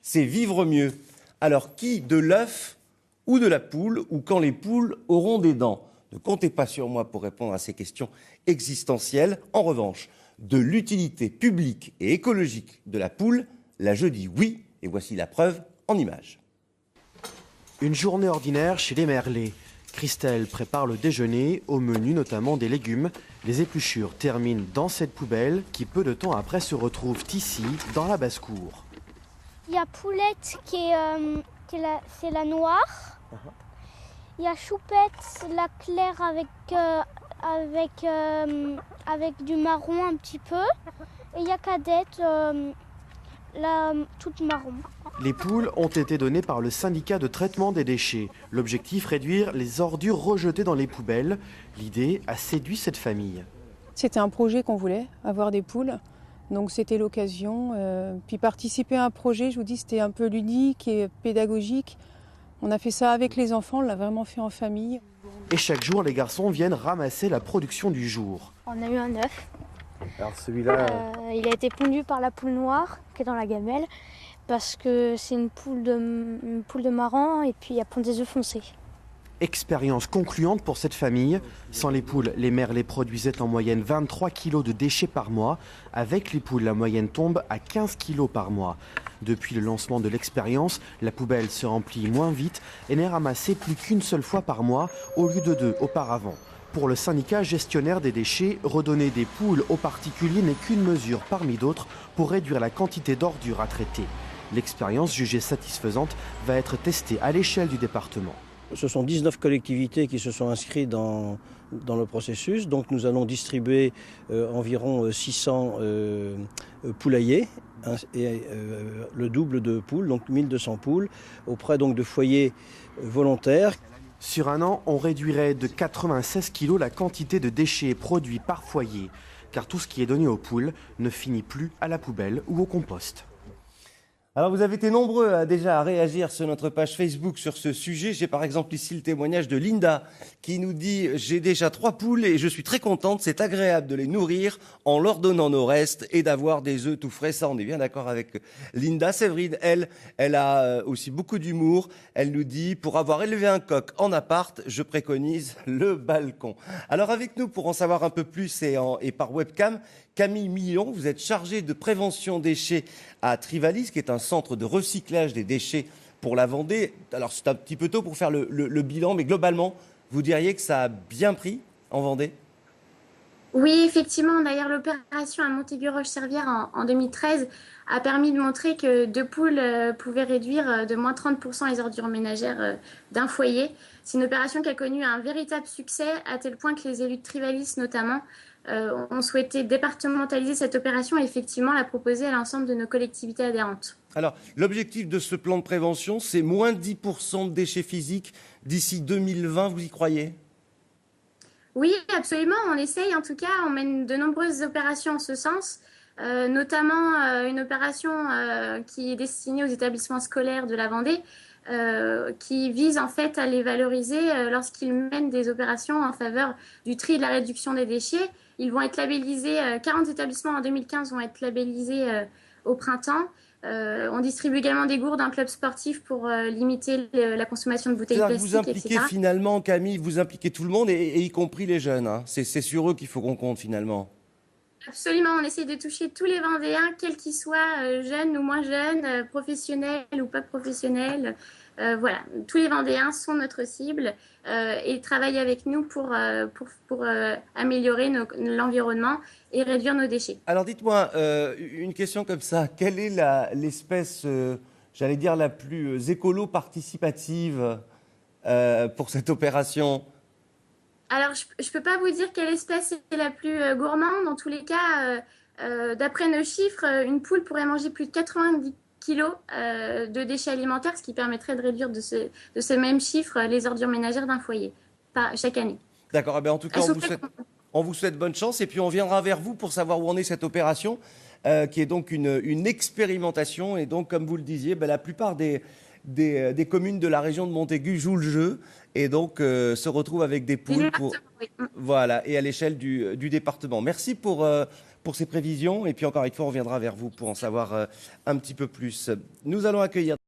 c'est vivre mieux. Alors qui de l'œuf ou de la poule, ou quand les poules auront des dents? Ne comptez pas sur moi pour répondre à ces questions existentielles. En revanche, de l'utilité publique et écologique de la poule, là je dis oui, et voici la preuve en images. Une journée ordinaire chez les Merlets. Christelle prépare le déjeuner, au menu notamment des légumes. Les épluchures terminent dans cette poubelle qui peu de temps après se retrouve ici, dans la basse-cour. Il y a Poulette c'est la noire. Il y a Choupette, la claire avec du marron un petit peu. Et il y a Cadette, la toute marron. Les poules ont été données par le syndicat de traitement des déchets. L'objectif, réduire les ordures rejetées dans les poubelles. L'idée a séduit cette famille. C'était un projet qu'on voulait, avoir des poules. Donc c'était l'occasion. Puis participer à un projet, je vous dis, c'était un peu ludique et pédagogique. On a fait ça avec les enfants, on l'a vraiment fait en famille. Et chaque jour, les garçons viennent ramasser la production du jour. On a eu un œuf. Alors celui-là... il a été pondu par la poule noire qui est dans la gamelle parce que c'est une poule de marron et puis il y a plein des œufs foncés. Expérience concluante pour cette famille. Sans les poules, les Merlets produisaient en moyenne 23 kg de déchets par mois. Avec les poules, la moyenne tombe à 15 kg par mois. Depuis le lancement de l'expérience, la poubelle se remplit moins vite et n'est ramassée plus qu'une seule fois par mois au lieu de 2 auparavant. Pour le syndicat gestionnaire des déchets, redonner des poules aux particuliers n'est qu'une mesure parmi d'autres pour réduire la quantité d'ordures à traiter. L'expérience, jugée satisfaisante, va être testée à l'échelle du département. Ce sont 19 collectivités qui se sont inscrites dans le processus. Donc nous allons distribuer environ 600 poulaillers et le double de poules, donc 1200 poules, auprès donc de foyers volontaires. Sur un an, on réduirait de 96 kg la quantité de déchets produits par foyer, car tout ce qui est donné aux poules ne finit plus à la poubelle ou au compost. Alors vous avez été nombreux déjà à réagir sur notre page Facebook sur ce sujet. J'ai par exemple ici le témoignage de Linda qui nous dit « J'ai déjà 3 poules et je suis très contente, c'est agréable de les nourrir en leur donnant nos restes et d'avoir des œufs tout frais. » Ça, on est bien d'accord avec Linda. Séverine, elle a aussi beaucoup d'humour. Elle nous dit « Pour avoir élevé un coq en appart, je préconise le balcon. » Alors avec nous, pour en savoir un peu plus et par webcam, Camille Millon, vous êtes chargée de prévention déchets à Trivalis, qui est un centre de recyclage des déchets pour la Vendée. Alors c'est un petit peu tôt pour faire le bilan, mais globalement, vous diriez que ça a bien pris en Vendée? Oui, effectivement. D'ailleurs, l'opération à Montaigu-Roche-Servière en 2013 a permis de montrer que 2 poules pouvaient réduire de moins 30% les ordures ménagères d'un foyer. C'est une opération qui a connu un véritable succès, à tel point que les élus de Trivalis notamment ont souhaité départementaliser cette opération et effectivement la proposer à l'ensemble de nos collectivités adhérentes. Alors, l'objectif de ce plan de prévention, c'est moins 10% de déchets physiques d'ici 2020, vous y croyez ? Oui, absolument. On essaye, en tout cas, on mène de nombreuses opérations en ce sens, notamment une opération qui est destinée aux établissements scolaires de la Vendée, qui vise en fait à les valoriser lorsqu'ils mènent des opérations en faveur du tri et de la réduction des déchets. Ils vont être labellisés, 40 établissements en 2015 vont être labellisés au printemps. On distribue également des gourdes en club sportif pour limiter la consommation de bouteilles plastiques, vous impliquez etc. finalement, Camille, vous impliquez tout le monde et y compris les jeunes. Hein. C'est sur eux qu'il faut qu'on compte finalement. Absolument, on essaie de toucher tous les Vendéens, quels qu'ils soient, jeunes ou moins jeunes, professionnels ou pas professionnels. Voilà, tous les Vendéens sont notre cible et travaillent avec nous pour améliorer l'environnement et réduire nos déchets. Alors dites-moi, une question comme ça, quelle est l'espèce, j'allais dire, la plus écolo-participative pour cette opération ? Alors, je ne peux pas vous dire quelle espèce est la plus gourmande. En tous les cas, d'après nos chiffres, une poule pourrait manger plus de 90 kilos de déchets alimentaires, ce qui permettrait de réduire de ce même chiffre les ordures ménagères d'un foyer chaque année. D'accord. Eh bien, en tout cas, on vous souhaite bonne chance et puis on viendra vers vous pour savoir où en est cette opération, qui est donc une expérimentation. Et donc, comme vous le disiez, la plupart des communes de la région de Montaigu jouent le jeu et donc se retrouvent avec des poules. Voilà, et à l'échelle du département. Merci pour pour ces prévisions. Et puis encore une fois, on reviendra vers vous pour en savoir un petit peu plus. Nous allons accueillir